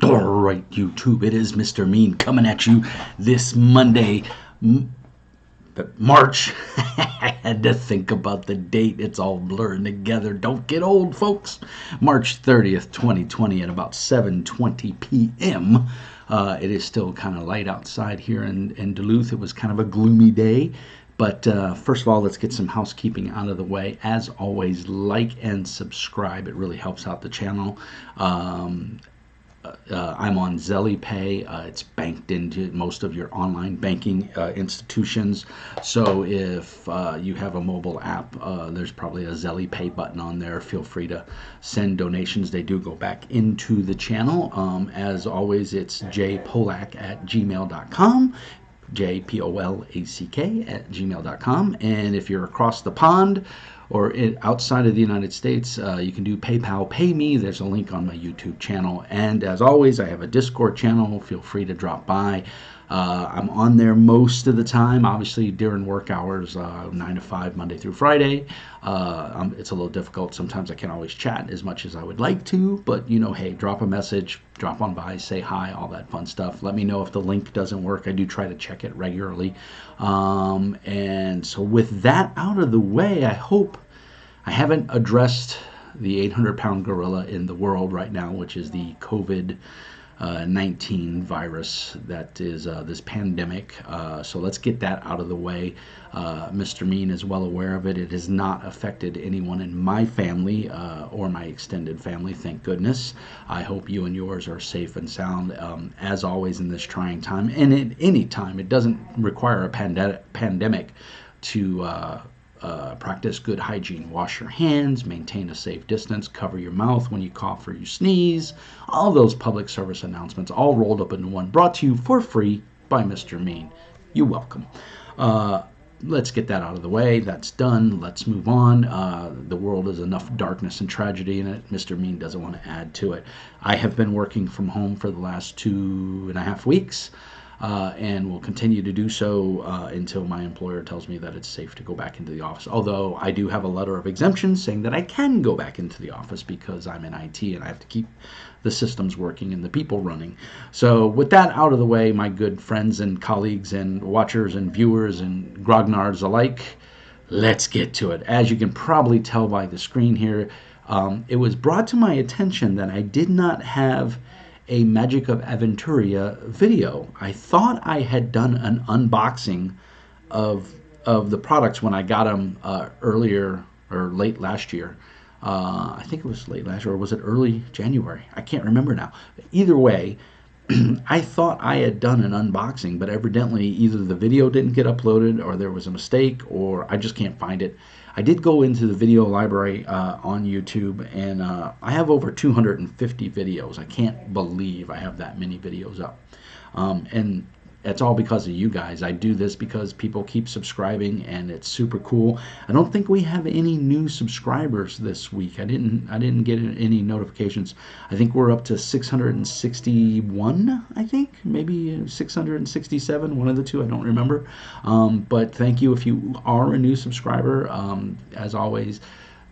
All right, YouTube, it is Mr. Mean coming at you this Monday, March. I had to think about the date. It's all blurring together. Don't get old, folks. March 30th, 2020 at about 7:20 p.m. It is still kind of light outside here in Duluth. It was kind of a gloomy day. But first of all, let's get some housekeeping out of the way. As always, like and subscribe. It really helps out the channel. I'm on ZellyPay. It's banked into most of your online banking institutions. So if you have a mobile app, there's probably a ZellyPay button on there. Feel free to send donations. They do go back into the channel. As always, it's jpolack@gmail.com. jpolack@gmail.com. And if you're across the pond or outside of the United States, you can do PayPal Pay Me. There's a link on my YouTube channel. And as always, I have a Discord channel. Feel free to drop by. I'm on there most of the time, obviously during work hours, 9 to 5, Monday through Friday. It's a little difficult. Sometimes I can't always chat as much as I would like to, but hey, drop a message, drop on by, say hi, all that fun stuff. Let me know if the link doesn't work. I do try to check it regularly. And so with that out of the way, I hope I haven't addressed the 800-pound gorilla in the world right now, which is the COVID-19 virus that is this pandemic. So let's get that out of the way. Mr. Mean is well aware of it. It has not affected anyone in my family or my extended family, thank goodness. I hope you and yours are safe and sound. As always in this trying time, and at any time, it doesn't require a pandemic to practice good hygiene. Wash your hands, maintain a safe distance, cover your mouth when you cough or you sneeze. All those public service announcements all rolled up into one, brought to you for free by Mr. Mean. You're welcome. Let's get that out of the way. That's done. Let's move on. The world has enough darkness and tragedy in it. Mr. Mean doesn't want to add to it. I have been working from home for the last 2.5 weeks. And will continue to do so until my employer tells me that it's safe to go back into the office. Although I do have a letter of exemption saying that I can go back into the office because I'm in IT and I have to keep the systems working and the people running. So with that out of the way, my good friends and colleagues and watchers and viewers and grognards alike, let's get to it. As you can probably tell by the screen here, it was brought to my attention that I did not have a Magic of Aventuria video. I thought I had done an unboxing of the products when I got them earlier or late last year. I think it was late last year, or was it early January? I can't remember now. Either way, I thought I had done an unboxing, but evidently either the video didn't get uploaded or there was a mistake or I just can't find it. I did go into the video library on YouTube, and I have over 250 videos. I can't believe I have that many videos up. And it's all because of you guys. I do this because people keep subscribing, and it's super cool. I don't think we have any new subscribers this week. I didn't get any notifications. I think we're up to 661, I think, maybe 667, one of the two, I don't remember. But thank you if you are a new subscriber. As always,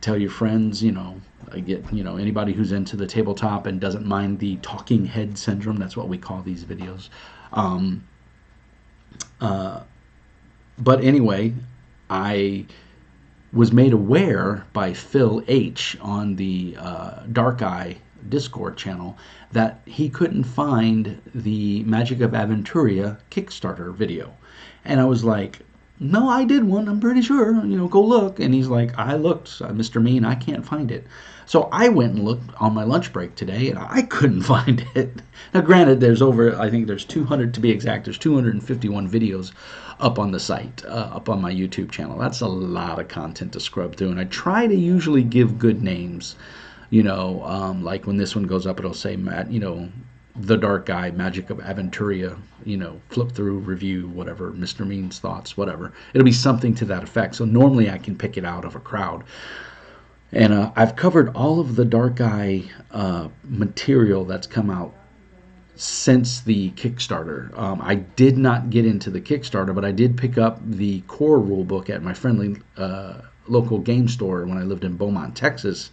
tell your friends, I get, anybody who's into the tabletop and doesn't mind the talking head syndrome. That's what we call these videos. But anyway, I was made aware by Phil H. on the Dark Eye Discord channel that he couldn't find the Magic of Aventuria Kickstarter video. And I was like, no, I did one, I'm pretty sure, go look. And he's like, I looked, Mr. Mean, I can't find it. So I went and looked on my lunch break today, and I couldn't find it. Now, granted, I think there's 200 to be exact, there's 251 videos up on the site, up on my YouTube channel. That's a lot of content to scrub through, and I try to usually give good names. Like when this one goes up, it'll say, Matt, The Dark Guy, Magic of Aventuria, flip through, review, whatever, Mr. Mean's thoughts, whatever. It'll be something to that effect. So normally I can pick it out of a crowd. And I've covered all of the Dark Eye material that's come out since the Kickstarter. I did not get into the Kickstarter, but I did pick up the core rulebook at my friendly local game store when I lived in Beaumont, Texas.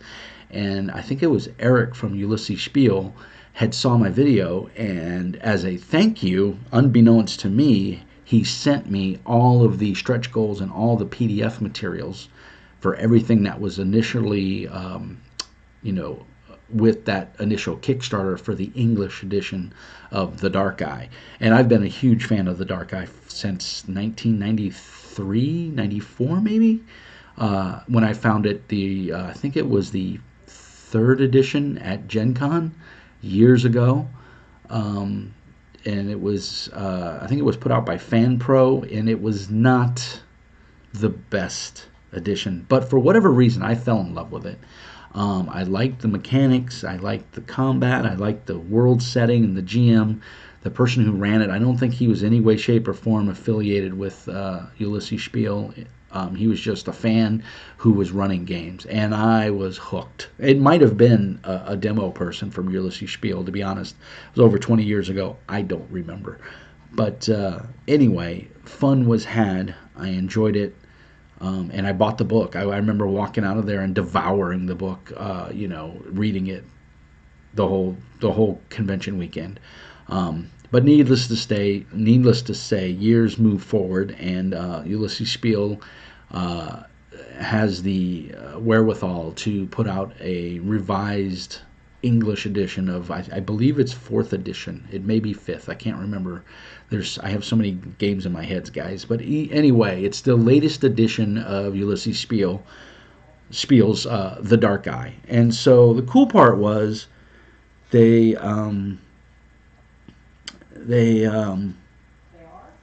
And I think it was Eric from Ulysses Spiel had saw my video, and as a thank you, unbeknownst to me, he sent me all of the stretch goals and all the PDF materials for everything that was initially, you know, with that initial Kickstarter for the English edition of The Dark Eye. And I've been a huge fan of The Dark Eye since 1993, 94 maybe, when I found it. I think it was the third edition at Gen Con years ago. And it was, I think it was put out by Fan Pro, and it was not the best edition. But for whatever reason, I fell in love with it. I liked the mechanics, I liked the combat, I liked the world setting and the GM. The person who ran it, I don't think he was any way, shape, or form affiliated with Ulysses Spiel. He was just a fan who was running games, and I was hooked. It might have been a demo person from Ulysses Spiel, to be honest. It was over 20 years ago. I don't remember. But anyway, fun was had. I enjoyed it. And I bought the book. I remember walking out of there and devouring the book, reading it the whole convention weekend. But needless to say, years move forward, and Ulysses Spiel has the wherewithal to put out a revised English edition of, I believe it's 4th edition. It may be 5th. I can't remember. I have so many games in my head, guys. But anyway, it's the latest edition of Ulysses Spiel's The Dark Eye. And so the cool part was they've been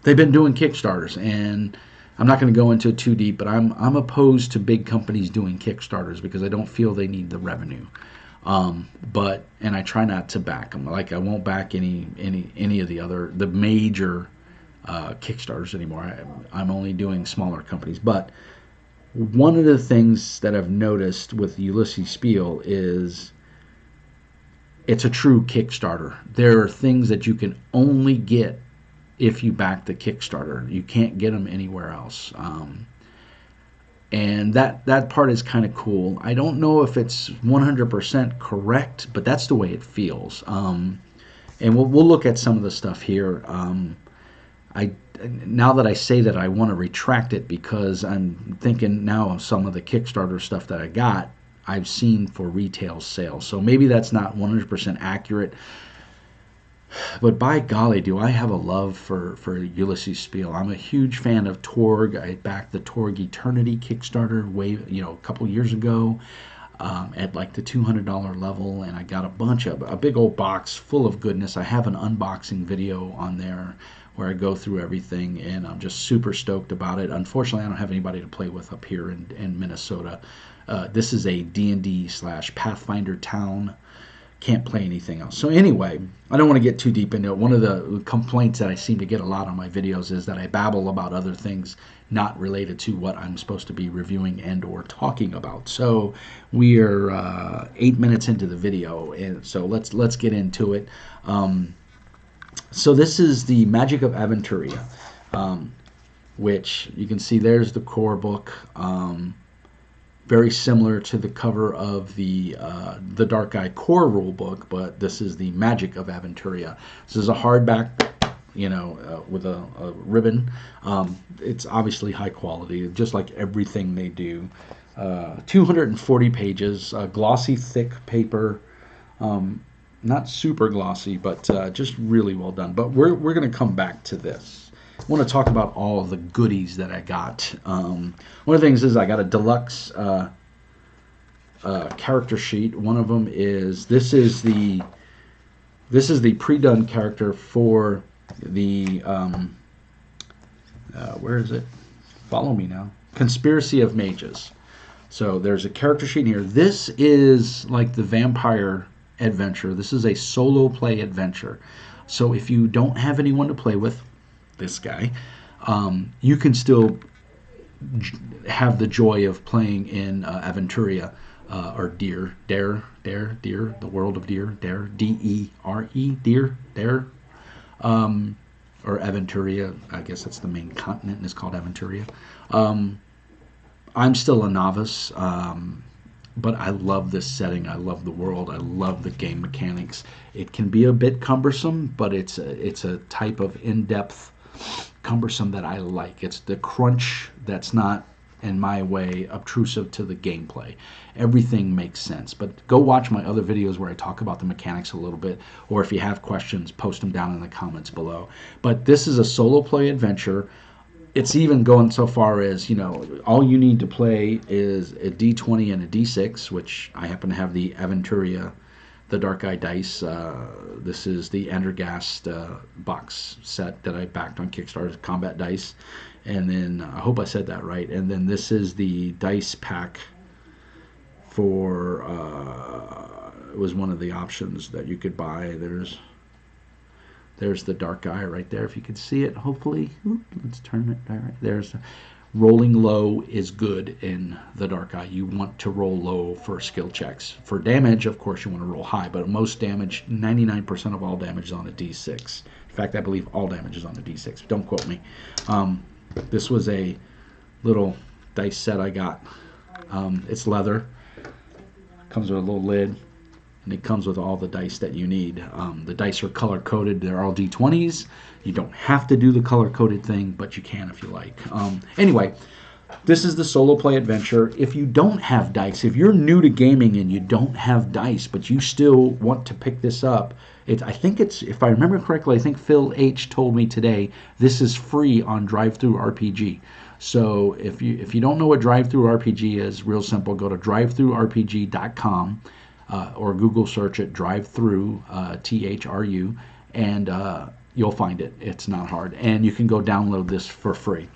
doing Kickstarters, and I'm not going to go into it too deep, but I'm opposed to big companies doing Kickstarters because I don't feel they need the revenue. And I try not to back them. Like, I won't back any of the major Kickstarters anymore. I'm only doing smaller companies. But one of the things that I've noticed with Ulysses Spiel is it's a true Kickstarter. There are things that you can only get if you back the Kickstarter. You can't get them anywhere else. And that part is kind of cool. I don't know if it's 100% correct, but that's the way it feels. And we'll look at some of the stuff here. Now that I say that, I want to retract it because I'm thinking now of some of the Kickstarter stuff that I got, I've seen for retail sales. So maybe that's not 100% accurate. But by golly, do I have a love for Ulysses Spiel. I'm a huge fan of Torg. I backed the Torg Eternity Kickstarter a couple years ago at like the $200 level, and I got a big old box full of goodness. I have an unboxing video on there where I go through everything, and I'm just super stoked about it. Unfortunately, I don't have anybody to play with up here in Minnesota. This is a D&D/Pathfinder town. Can't play anything else. So anyway, I don't want to get too deep into it. One of the complaints that I seem to get a lot on my videos is that I babble about other things not related to what I'm supposed to be reviewing and or talking about. So we are 8 minutes into the video, and so let's get into it. So this is the Magic of Aventuria, which you can see there's the core book. Very similar to the cover of the Dark Eye core rule book, but this is the Magic of Aventuria. This is a hardback, with a ribbon. It's obviously high quality, just like everything they do. 240 pages, glossy, thick paper. Not super glossy, but just really well done. But we're going to come back to this. I want to talk about all of the goodies that I got. One of the things is I got a deluxe character sheet. One of them is this is the pre-done character for the where is it? Follow me now. Conspiracy of Mages. So there's a character sheet here. This is like the vampire adventure. This is a solo play adventure. So if you don't have anyone to play with, this guy, you can still have the joy of playing in Aventuria, or Dare, the world of Dare, D-E-R-E, Dare, or Aventuria. I guess that's the main continent, and it's called Aventuria. I'm still a novice. but I love this setting. I love the world. I love the game mechanics. It can be a bit cumbersome, but it's a type of in-depth cumbersome that I like. It's the crunch that's not, in my way, obtrusive to the gameplay. Everything makes sense. But go watch my other videos where I talk about the mechanics a little bit, or if you have questions, post them down in the comments below. But this is a solo play adventure. It's even going so far as, all you need to play is a D20 and a D6, which I happen to have the Aventuria, the Dark Eye dice. This is the Endergast box set that I backed on Kickstarter, combat dice. And then, I hope I said that right. And then this is the dice pack for, it was one of the options that you could buy. There's the Dark Eye right there, if you could see it, hopefully. Let's turn it right. There's rolling low is good in the Dark Eye. You want to roll low for skill checks. For damage, of course, you want to roll high, but most damage, 99% of all damage is on a D6. In fact, I believe all damage is on a D6. Don't quote me. This was a little dice set I got. It's leather. Comes with a little lid. And it comes with all the dice that you need. The dice are color-coded. They're all D20s. You don't have to do the color-coded thing, but you can if you like. Anyway, this is the solo play adventure. If you don't have dice, if you're new to gaming and you don't have dice, but you still want to pick this up, I think it's, if I remember correctly, I think Phil H. told me today, this is free on Drive-Thru RPG. So if you don't know what Drive-Thru RPG is, real simple, go to drivethrurpg.com. Or Google search it, Drive-Thru, THRU, and you'll find it. It's not hard. And you can go download this for free.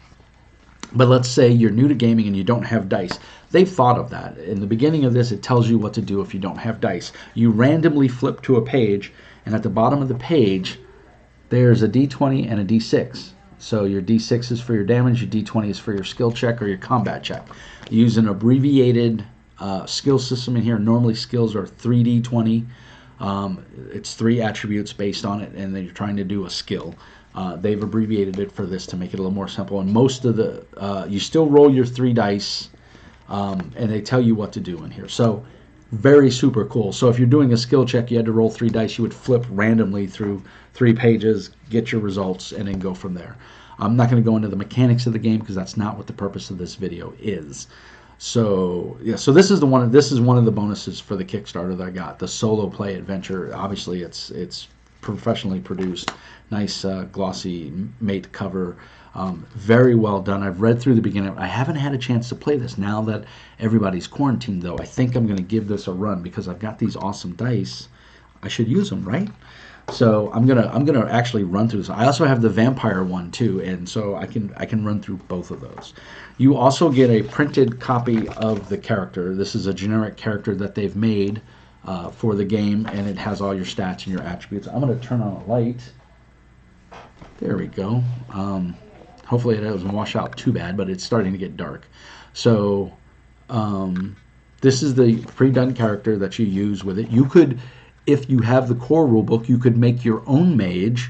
But let's say you're new to gaming and you don't have dice. They've thought of that. In the beginning of this, it tells you what to do if you don't have dice. You randomly flip to a page, and at the bottom of the page, there's a D20 and a D6. So your D6 is for your damage, your D20 is for your skill check or your combat check. Use an abbreviated skill system in here. Normally skills are 3D20. It's 3 attributes based on it, and then you're trying to do a skill. They've abbreviated it for this to make it a little more simple. And most of the, you still roll your 3 dice, and they tell you what to do in here. So very super cool. So if you're doing a skill check, you had to roll 3 dice, you would flip randomly through 3 pages, get your results, and then go from there. I'm not going to go into the mechanics of the game because that's not what the purpose of this video is. So yeah, so this is one of the bonuses for the Kickstarter that I got, the solo play adventure. Obviously, it's professionally produced, nice glossy mate cover, very well done. I've read through the beginning. I haven't had a chance to play this now that everybody's quarantined, though. I think I'm going to give this a run because I've got these awesome dice. I should use them, right? So I'm gonna actually run through this. I also have the vampire one too, and so I can run through both of those. You also get a printed copy of the character. This is a generic character that they've made for the game, and it has all your stats and your attributes. I'm gonna turn on a light. There we go. Hopefully it doesn't wash out too bad, but it's starting to get dark. So this is the pre-done character that you use with it. You could, if you have the core rulebook, you could make your own mage,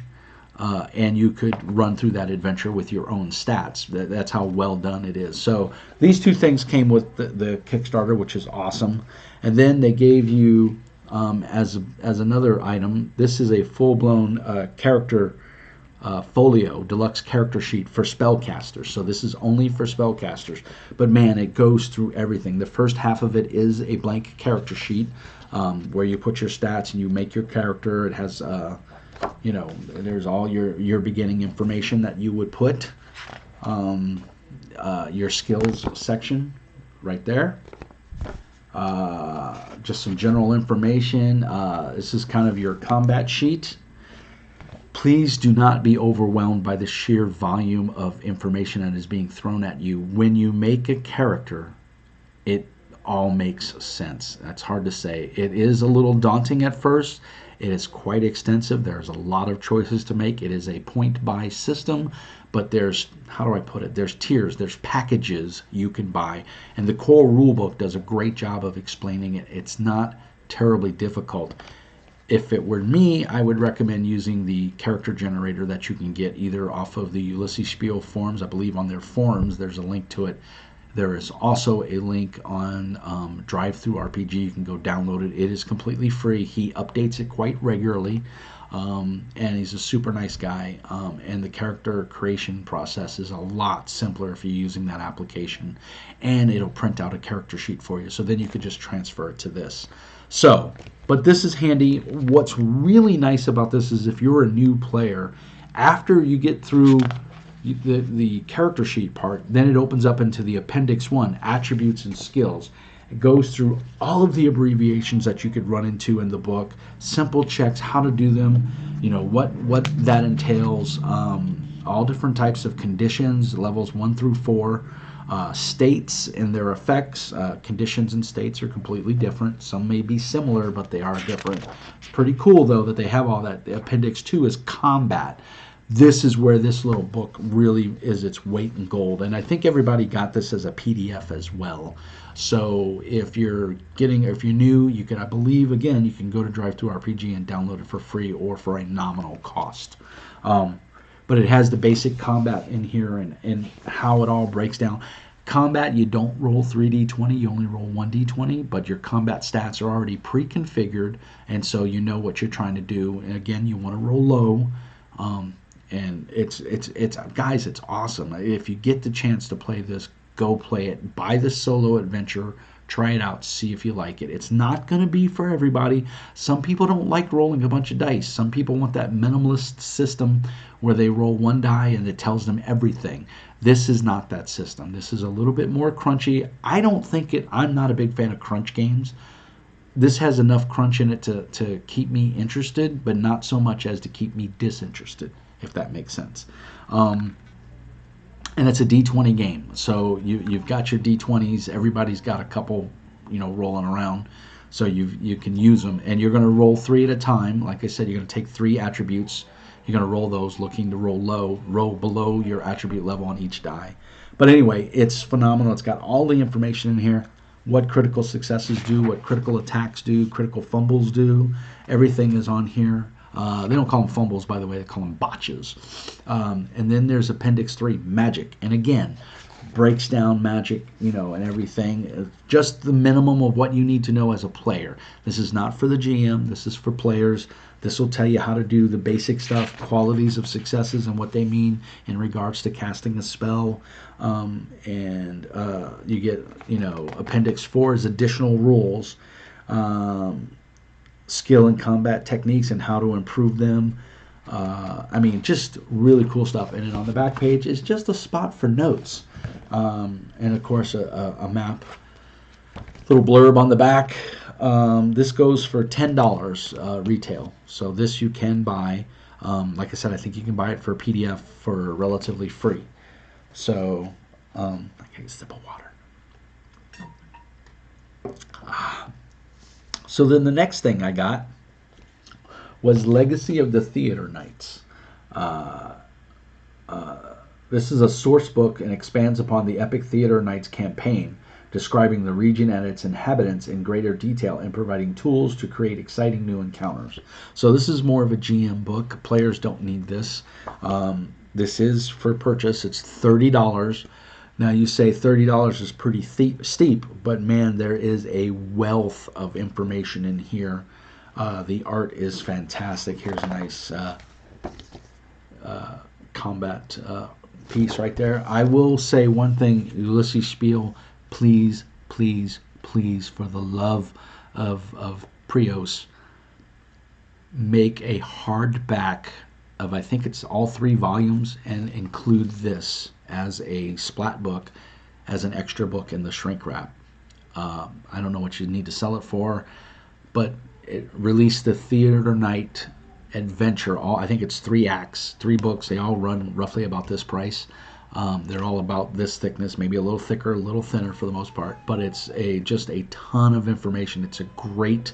and you could run through that adventure with your own stats. That's how well done it is. So these 2 things came with the Kickstarter, which is awesome. And then they gave you, as another item, this is a full-blown character folio, deluxe character sheet for spellcasters. So this is only for spellcasters. But man, it goes through everything. The first half of it is a blank character sheet, where you put your stats and you make your character. It has, there's all your beginning information that you would put, your skills section right there. Just some general information. This is kind of your combat sheet. Please do not be overwhelmed by the sheer volume of information that is being thrown at you. When you make a character, it all makes sense. That's hard to say. It is a little daunting at first. It is quite extensive. There's a lot of choices to make. It is a point-buy system, but there's, how do I put it? There's tiers, there's packages you can buy, and the core rulebook does a great job of explaining it. It's not terribly difficult. If it were me, I would recommend using the character generator that you can get either off of the Ulysses Spiel forums. I believe on their forums there's a link to it. There is also a link on Drive Through RPG. You can go download it. It is completely free. He updates it quite regularly, and he's a super nice guy. And the character creation process is a lot simpler if you're using that application, and it'll print out a character sheet for you. So then you could just transfer it to this. So, but this is handy. What's really nice about this is if you're a new player, after you get through the character sheet part, then it opens up into the Appendix 1, Attributes and Skills. It goes through all of the abbreviations that you could run into in the book, simple checks, how to do them, what that entails, all different types of conditions, levels 1 through 4, states and their effects. Conditions and states are completely different. Some may be similar, but they are different. It's pretty cool, though, that they have all that. The Appendix 2 is combat. This is where this little book really is its weight in gold, and I think everybody got this as a PDF as well. So if you're new, you can, I believe, again, you can go to DriveThruRPG and download it for free or for a nominal cost. But it has the basic combat in here and how it all breaks down. Combat, you don't roll 3d20, you only roll 1d20, but your combat stats are already pre-configured, and so you know what you're trying to do. And again, you want to roll low. And it's guys, it's awesome. If you get the chance to play this, go play it. Buy the solo adventure, try it out, see if you like it. It's not going to be for everybody. Some people don't like rolling a bunch of dice. Some people want that minimalist system where they roll one die and it tells them everything. This is not that system. This is a little bit more crunchy. I'm not a big fan of crunch games. This has enough crunch in it to keep me interested, but not so much as to keep me disinterested, if that makes sense. And it's a D20 game, so you've got your D20s. Everybody's got a couple, rolling around, so you can use them. And you're going to roll 3 at a time. Like I said, you're going to take 3 attributes. You're going to roll those, looking to roll below your attribute level on each die. But anyway, it's phenomenal. It's got all the information in here. What critical successes do, what critical attacks do, critical fumbles do. Everything is on here. They don't call them fumbles, by the way. They call them botches. And then there's Appendix 3, Magic. And again, breaks down magic, and everything. Just the minimum of what you need to know as a player. This is not for the GM. This is for players. This will tell you how to do the basic stuff, qualities of successes and what they mean in regards to casting a spell. And you get, Appendix 4 is additional rules, skill and combat techniques and how to improve them. Just really cool stuff. And then on the back page is just a spot for notes. And of course, a map, little blurb on the back. This goes for $10 retail. So this you can buy. Like I said, I think you can buy it for a PDF for relatively free. So, I get a sip of water. So then the next thing I got was Legacy of the Theater Knights. This is a source book and expands upon the Epic Theater Knights campaign, describing the region and its inhabitants in greater detail and providing tools to create exciting new encounters. So this is more of a GM book. Players don't need this. This is for purchase. It's $30. Now you say $30 is pretty steep, but man, there is a wealth of information in here. The art is fantastic. Here's a nice combat piece right there. I will say one thing, Ulysses Spiel, please, please, please, for the love of Prios, make a hardback of, I think it's all 3 volumes, and include this as a splat book, as an extra book in the shrink wrap. I don't know what you need to sell it for, but it released the Theater Knight Adventure. I think it's 3 acts, 3 books. They all run roughly about this price. They're all about this thickness, maybe a little thicker, a little thinner for the most part, but it's just a ton of information. It's a great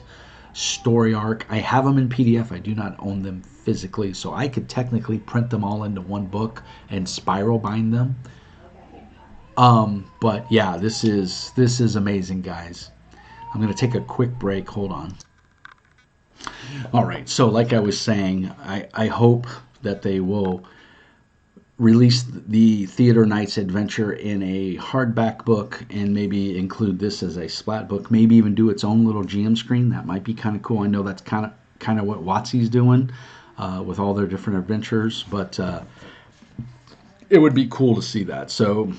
story arc. I have them in PDF. I do not own them physically, so I could technically print them all into one book and spiral bind them. But yeah, this is amazing, guys. I'm going to take a quick break. Hold on. All right, so like I was saying, I hope that they will release the Theater Knights Adventure in a hardback book and maybe include this as a splat book, maybe even do its own little GM screen. That might be kind of cool. I know that's kind of what WotC's doing with all their different adventures, but it would be cool to see that. So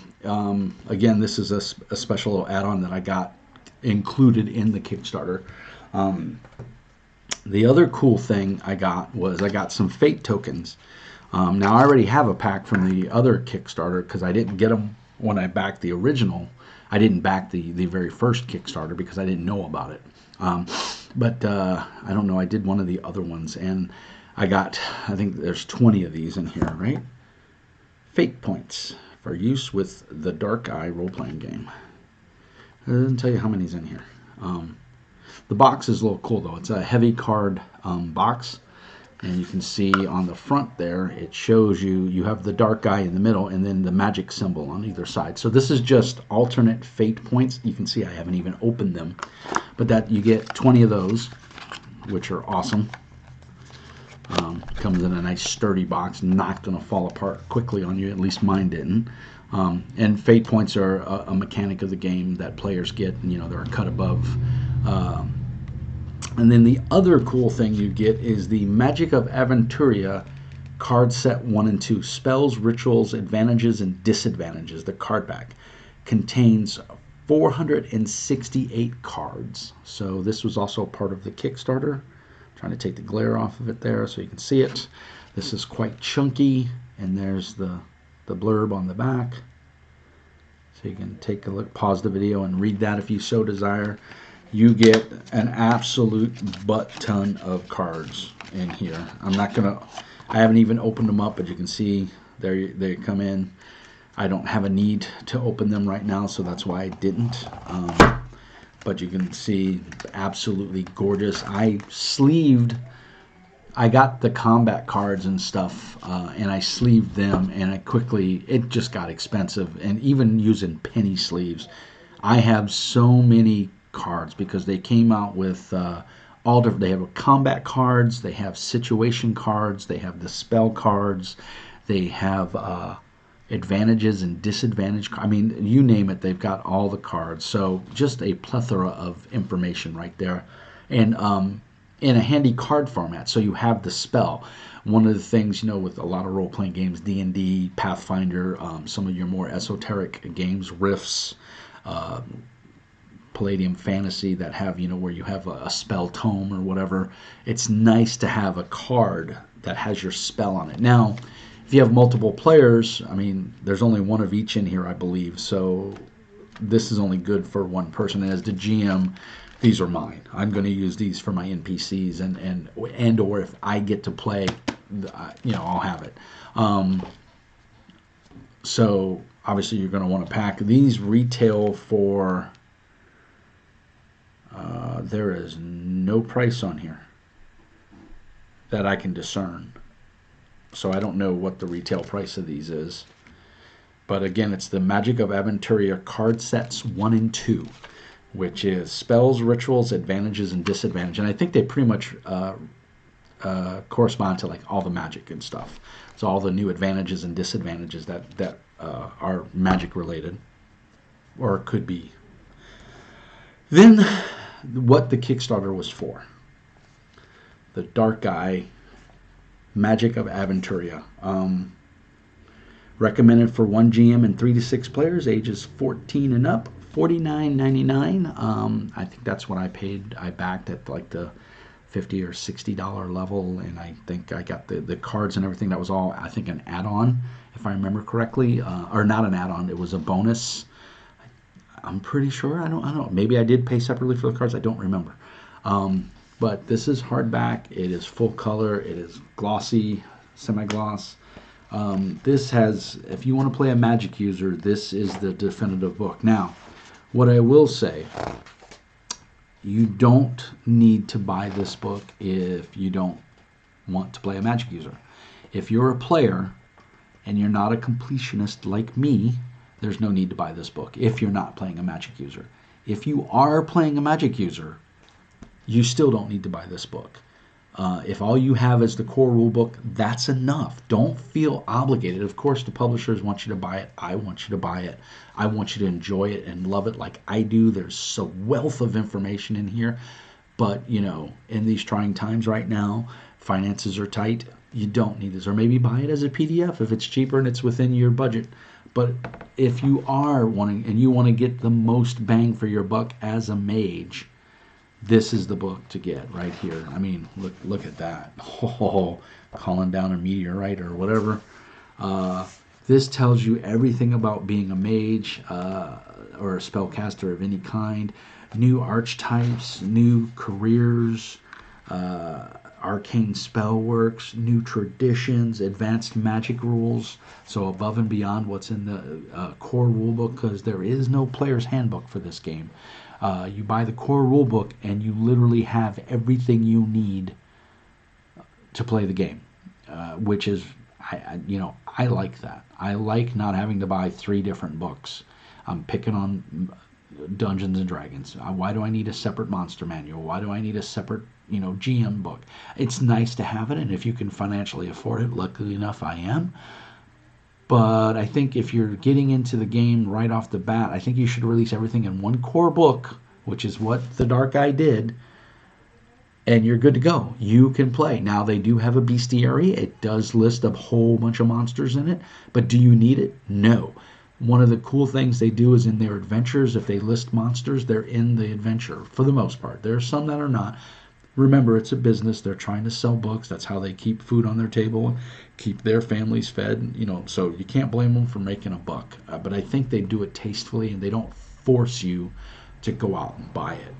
again, this is a special add-on that I got included in the Kickstarter. The other cool thing I got was I got some Fate tokens. Now, I already have a pack from the other Kickstarter because I didn't get them when I backed the original. I didn't back the very first Kickstarter because I didn't know about it. But I don't know, I did one of the other ones, and I think there's 20 of these in here, right? Fate points for use with the Dark Eye role-playing game. It doesn't tell you how many's in here. The box is a little cool, though. It's a heavy card box. And you can see on the front there, it shows you have the dark eye in the middle and then the magic symbol on either side. So this is just alternate fate points. You can see I haven't even opened them. But that you get 20 of those, which are awesome. Comes in a nice sturdy box, not going to fall apart quickly on you. At least mine didn't. And fate points are a mechanic of the game that players get. And, they're a cut above. And then the other cool thing you get is the Magic of Aventuria card set 1 and 2. Spells, rituals, advantages, and disadvantages. The card back contains 468 cards. So this was also part of the Kickstarter. I'm trying to take the glare off of it there so you can see it. This is quite chunky, and there's the blurb on the back. So you can take a look, pause the video, and read that if you so desire. You get an absolute butt ton of cards in here. I haven't even opened them up, but you can see there they come in. I don't have a need to open them right now, so that's why I didn't. But you can see absolutely gorgeous. I got the combat cards and stuff, and I sleeved them, and it just got expensive. And even using penny sleeves, I have so many cards because they came out with all different. They have combat cards, they have situation cards, they have the spell cards, they have advantages and disadvantage. I mean, you name it, they've got all the cards. So just a plethora of information right there, and in a handy card format. So you have the spell. One of the things, with a lot of role-playing games, D&D, Pathfinder, some of your more esoteric games, Rifts, Palladium Fantasy that have, where you have a spell tome or whatever, it's nice to have a card that has your spell on it. Now, if you have multiple players, I mean, there's only one of each in here, I believe, so this is only good for one person. And as the GM, these are mine. I'm going to use these for my NPCs, and or if I get to play, I'll have it. So obviously you're going to want to pack. These retail for... there is no price on here that I can discern. So I don't know what the retail price of these is. But again, it's the Magic of Aventuria card sets 1 and 2, which is spells, rituals, advantages, and disadvantages. And I think they pretty much correspond to like all the magic and stuff. So all the new advantages and disadvantages that are magic related, or could be. Then what the Kickstarter was for. The Dark Eye Magic of Aventuria. Recommended for 1 GM and 3 to 6 players, ages 14 and up, $49.99. I think that's what I paid. I backed at like the $50 or $60 level, and I think I got the cards and everything. That was all, I think, an add-on, if I remember correctly. Or not an add-on, it was a bonus. I'm pretty sure. I don't know. Maybe I did pay separately for the cards. I don't remember. But this is hardback. It is full color. It is glossy, semi-gloss. This has, if you want to play a magic user, this is the definitive book. Now, what I will say, you don't need to buy this book if you don't want to play a magic user. If you're a player and you're not a completionist like me, there's no need to buy this book if you're not playing a magic user. If you are playing a magic user, you still don't need to buy this book. If all you have is the core rule book, that's enough. Don't feel obligated. Of course, the publishers want you to buy it. I want you to buy it. I want you to enjoy it and love it like I do. There's a wealth of information in here. But, in these trying times right now, finances are tight. You don't need this. Or maybe buy it as a PDF if it's cheaper and it's within your budget. But if you are wanting and you want to get the most bang for your buck as a mage, this is the book to get right here. I mean, look at that. Oh, calling down a meteorite or whatever. This tells you everything about being a mage or a spellcaster of any kind. New archetypes, new careers, arcane spell works, new traditions, advanced magic rules. So above and beyond what's in the core rulebook, because there is no player's handbook for this game. You buy the core rulebook and you literally have everything you need to play the game, which is, I like that. I like not having to buy 3 different books. I'm picking on Dungeons and Dragons. Why do I need a separate monster manual? Why do I need a separate, GM book? It's nice to have it, and if you can financially afford it, luckily enough I am. But I think if you're getting into the game right off the bat, I think you should release everything in one core book, which is what the Dark Eye did, and you're good to go. You can play. Now, they do have a bestiary. It does list a whole bunch of monsters in it, but do you need it? No. One of the cool things they do is in their adventures, if they list monsters, they're in the adventure for the most part. There are some that are not. Remember, it's a business. They're trying to sell books. That's how they keep food on their table, keep their families fed. So you can't blame them for making a buck. But I think they do it tastefully, and they don't force you to go out and buy it,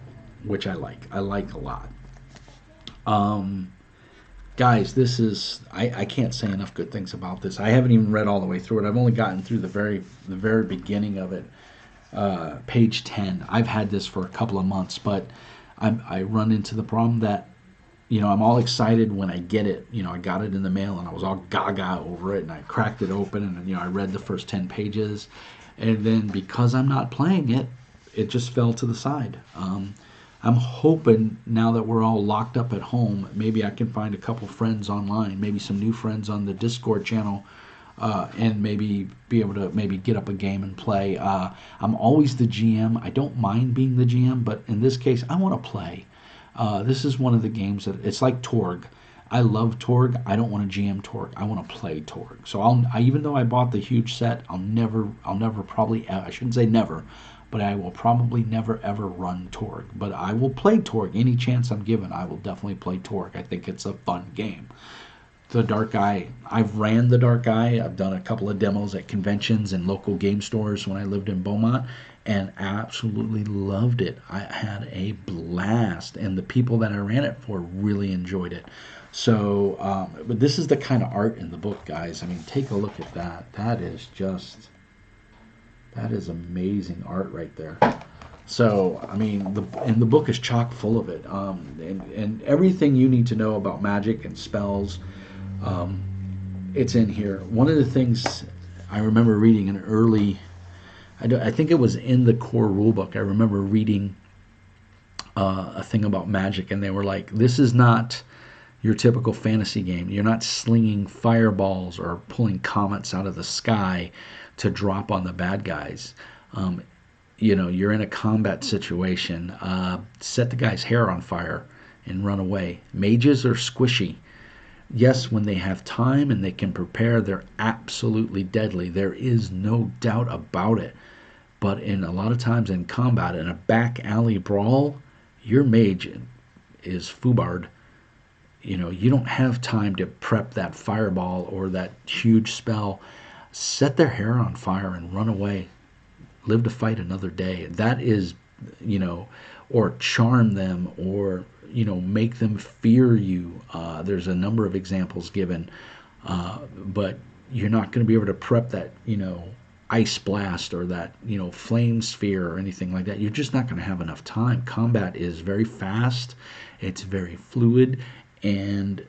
which I like. I like a lot. Guys, this is I can't say enough good things about this. I haven't even read all the way through it. I've only gotten through the very beginning of it, page 10. I've had this for a couple of months, but I run into the problem that I'm all excited when I get it. I got it in the mail and I was all gaga over it, and I cracked it open and I read the first 10 pages, and then because I'm not playing it, it just fell to the side. I'm hoping now that we're all locked up at home, maybe I can find a couple friends online, maybe some new friends on the Discord channel, and maybe be able to maybe get up a game and play. I'm always the GM. I don't mind being the GM, but in this case, I want to play. This is one of the games that it's like Torg. I love Torg. I don't want to GM Torg. I want to play Torg. So even though I bought the huge set, I'll never probably, I shouldn't say never, but I will probably never ever run Torg. But I will play Torg any chance I'm given. I will definitely play Torg. I think it's a fun game. The Dark Eye, I've ran the Dark Eye. I've done a couple of demos at conventions and local game stores when I lived in Beaumont, and absolutely loved it. I had a blast, and the people that I ran it for really enjoyed it. So, but this is the kind of art in the book, guys. I mean, take a look at that. That is amazing art right there. So, I mean, the book is chock full of it, and everything you need to know about magic and spells. It's in here. One of the things I remember reading an early, I think it was in the core rulebook. I remember reading a thing about magic, and they were like, "This is not your typical fantasy game. You're not slinging fireballs or pulling comets out of the sky to drop on the bad guys. You're in a combat situation. Set the guy's hair on fire and run away. Mages are squishy. Yes, when they have time and they can prepare, they're absolutely deadly. There is no doubt about it. But in a lot of times in combat, in a back alley brawl, your mage is foobard. You don't have time to prep that fireball or that huge spell. Set their hair on fire and run away. Live to fight another day. That is, or charm them, or make them fear you. There's a number of examples given, but you're not going to be able to prep that, ice blast or that, flame sphere or anything like that. You're just not going to have enough time. Combat is very fast. It's very fluid, and,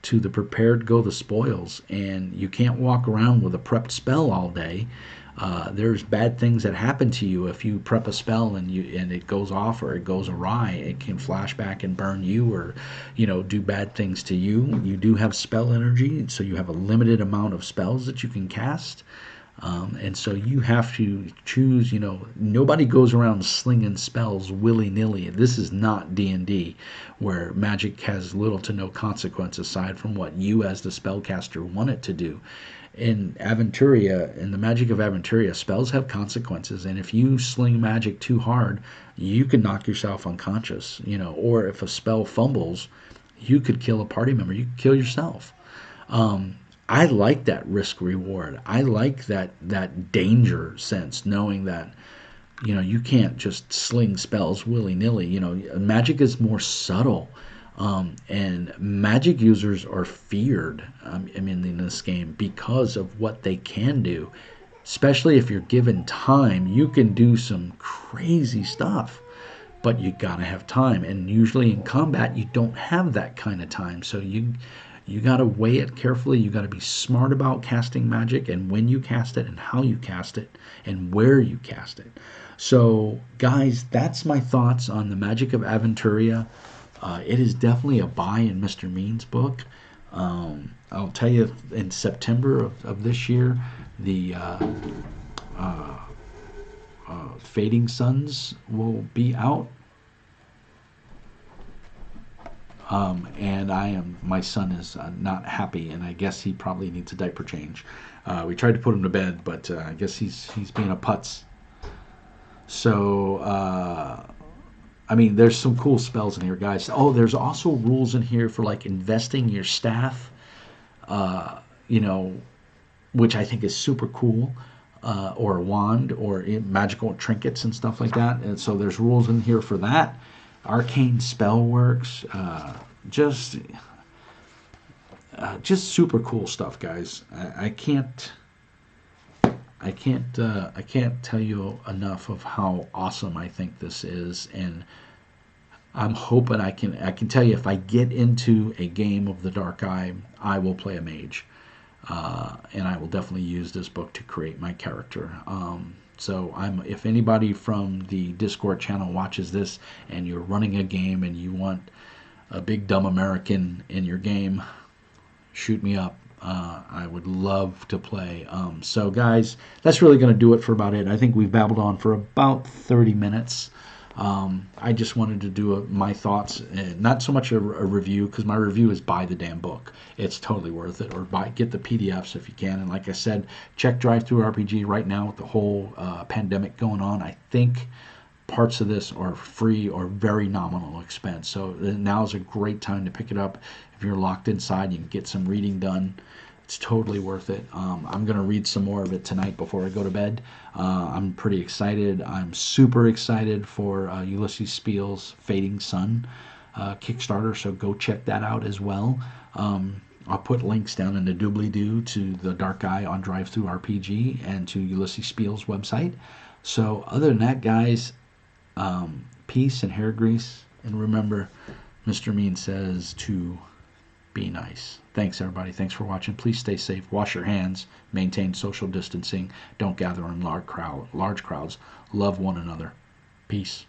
to the prepared go the spoils, and you can't walk around with a prepped spell all day. There's bad things that happen to you if you prep a spell and it goes off or it goes awry. It can flash back and burn you, or do bad things to you. You do have spell energy, so you have a limited amount of spells that you can cast. And so you have to choose. Nobody goes around slinging spells willy-nilly. This is not D&D, where magic has little to no consequence aside from what you as the spellcaster want it to do. In Aventuria, in the magic of Aventuria, spells have consequences, and if you sling magic too hard, you can knock yourself unconscious, or if a spell fumbles, you could kill a party member, you could kill yourself. I like that risk reward. I like that danger sense, knowing that you can't just sling spells willy nilly. Magic is more subtle, and magic users are feared. In this game because of what they can do. Especially if you're given time, you can do some crazy stuff. But you gotta have time, and usually in combat you don't have that kind of time. So you got to weigh it carefully. You got to be smart about casting magic and when you cast it and how you cast it and where you cast it. So, guys, that's my thoughts on the magic of Aventuria. It is definitely a buy in Mr. Mean's book. I'll tell you, in September of this year, the Fading Suns will be out. And my son is not happy, and I guess he probably needs a diaper change. We tried to put him to bed, but I guess he's being a putz. So, there's some cool spells in here, guys. Oh, there's also rules in here for like investing your staff, which I think is super cool. Or a wand, or magical trinkets and stuff like that. And so there's rules in here for that. Arcane spell works, just super cool stuff, guys. I can't tell you enough of how awesome I think this is, and I'm hoping I can tell you, if I get into a game of the Dark Eye, I will play a mage, and I will definitely use this book to create my character. So if anybody from the Discord channel watches this and you're running a game and you want a big dumb American in your game, shoot me up. I would love to play. So guys, that's really going to do it for about it. I think we've babbled on for about 30 minutes. I just wanted to do my thoughts, not so much a review, because my review is buy the damn book. It's totally worth it, or get the PDFs if you can. And like I said, check DriveThruRPG right now with the whole pandemic going on. I think parts of this are free or very nominal expense. So now is a great time to pick it up. If you're locked inside, you can get some reading done. It's totally worth it. I'm going to read some more of it tonight before I go to bed. I'm pretty excited. I'm super excited for Ulysses Spiel's Fading Sun Kickstarter, so go check that out as well. I'll put links down in the doobly-doo to the Dark Eye on DriveThruRPG and to Ulysses Spiel's website. So other than that, guys, peace and hair grease. And remember, Mr. Mean says to be nice. Thanks, everybody. Thanks for watching. Please stay safe. Wash your hands. Maintain social distancing. Don't gather in large crowds. Love one another. Peace.